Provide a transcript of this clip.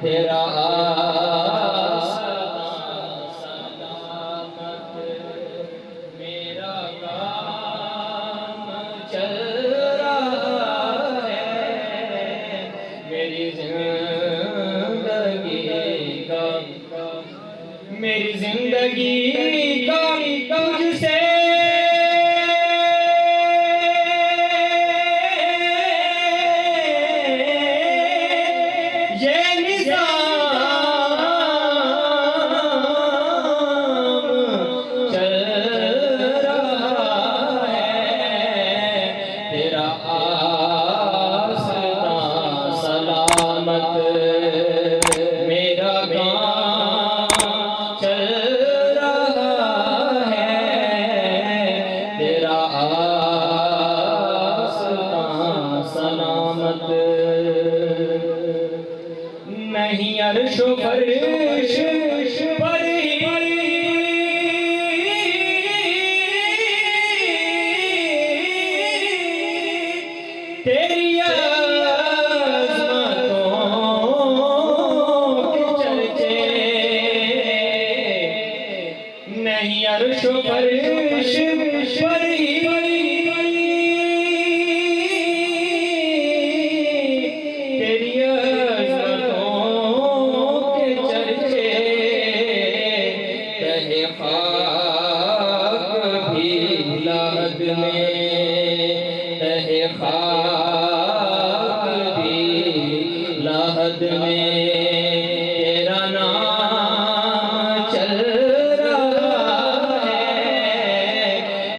तेरा मेरा काम चल रहा है, मेरी जिंदगी का तुझसे ये निज़ाम चल रहा है, तेरा आस्था सलामत मेरा काम चल रहा है, तेरा आस्था सलामत नहीं अर्श फर्श पर तेरी अज़मतों के चर्चे, नहीं अर्श फर्श पर तेरी खाक भी लाद में, तहे खाक